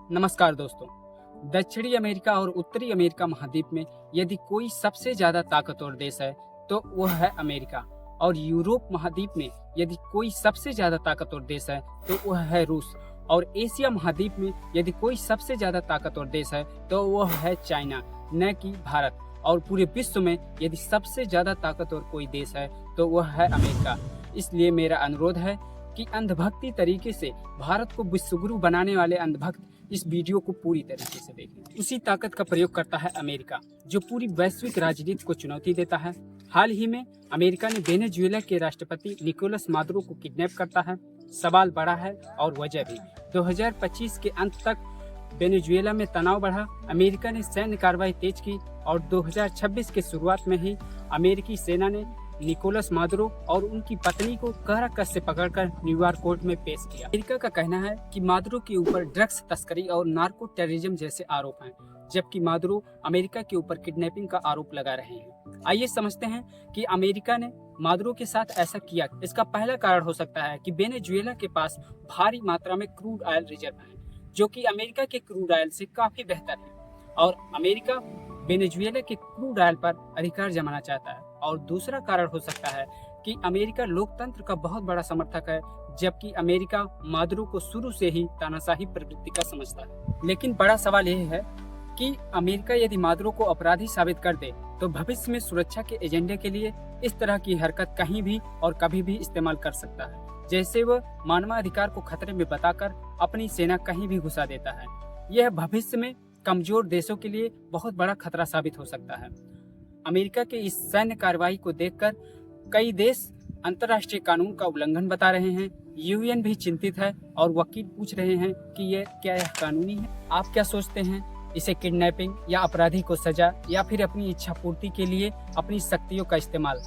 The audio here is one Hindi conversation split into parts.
नमस्कार दोस्तों। दक्षिणी अमेरिका और उत्तरी अमेरिका महाद्वीप में यदि कोई सबसे ज्यादा ताकतवर देश है तो वह है अमेरिका, और यूरोप महाद्वीप में यदि कोई सबसे ज्यादा ताकतवर देश है तो वह है रूस, और एशिया महाद्वीप में यदि कोई सबसे ज्यादा ताकतवर देश है तो वह है चाइना, न कि भारत। और पूरे विश्व में यदि सबसे ज्यादा ताकतवर कोई देश है तो वह है अमेरिका। इसलिए मेरा अनुरोध है कि अंधभक्ति तरीके से भारत को विश्वगुरु बनाने वाले अंधभक्त इस वीडियो को पूरी तरीके से देखें। उसी ताकत का प्रयोग करता है अमेरिका, जो पूरी वैश्विक राजनीति को चुनौती देता है। हाल ही में अमेरिका ने वेनेजुएला के राष्ट्रपति निकोलस मादुरो को किडनैप करता है। सवाल बड़ा है और वजह भी। 2025 के अंत तक वेनेजुएला में तनाव बढ़ा, अमेरिका ने सैन्य कार्रवाई तेज की और 2026 के शुरुआत में ही अमेरिकी सेना ने निकोलस मादुरो और उनकी पत्नी को कहरा कस से पकड़कर न्यूयॉर्क कोर्ट में पेश किया। अमेरिका का कहना है कि मादुरो के ऊपर ड्रग्स तस्करी और नार्को टेररिज्म जैसे आरोप हैं, जबकि मादुरो अमेरिका के ऊपर किडनैपिंग का आरोप लगा रहे हैं। आइए समझते हैं कि अमेरिका ने मादुरो के साथ ऐसा किया। इसका पहला कारण हो सकता है कि वेनेजुएला के पास भारी मात्रा में क्रूड ऑयल रिजर्व है, जो कि अमेरिका के क्रूड ऑयल से काफी बेहतर है, और अमेरिका वेनेजुएला के क्रूड ऑयल पर अधिकार जमाना चाहता है। और दूसरा कारण हो सकता है कि अमेरिका लोकतंत्र का बहुत बड़ा समर्थक है, जबकि अमेरिका मादुरो को शुरू से ही तानाशाही प्रवृत्ति का समझता है। लेकिन बड़ा सवाल यह है कि अमेरिका यदि मादुरो को अपराधी साबित कर दे तो भविष्य में सुरक्षा के एजेंडे के लिए इस तरह की हरकत कहीं भी और कभी भी इस्तेमाल कर सकता है, जैसे वह मानवाधिकार को खतरे में बताकर अपनी सेना कहीं भी घुसा देता है। यह भविष्य में कमजोर देशों के लिए बहुत बड़ा खतरा साबित हो सकता है। अमेरिका के इस सैन्य कार्रवाई को देखकर कई देश अंतर्राष्ट्रीय कानून का उल्लंघन बता रहे हैं। यूएन भी चिंतित है और वकील पूछ रहे हैं कि यह कानूनी है। आप क्या सोचते हैं? इसे किडनैपिंग या अपराधी को सजा या फिर अपनी इच्छा पूर्ति के लिए अपनी शक्तियों का इस्तेमाल?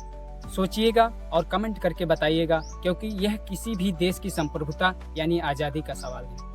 सोचिएगा और कमेंट करके बताइएगा, क्योंकि यह किसी भी देश की संप्रभुता यानी आज़ादी का सवाल है।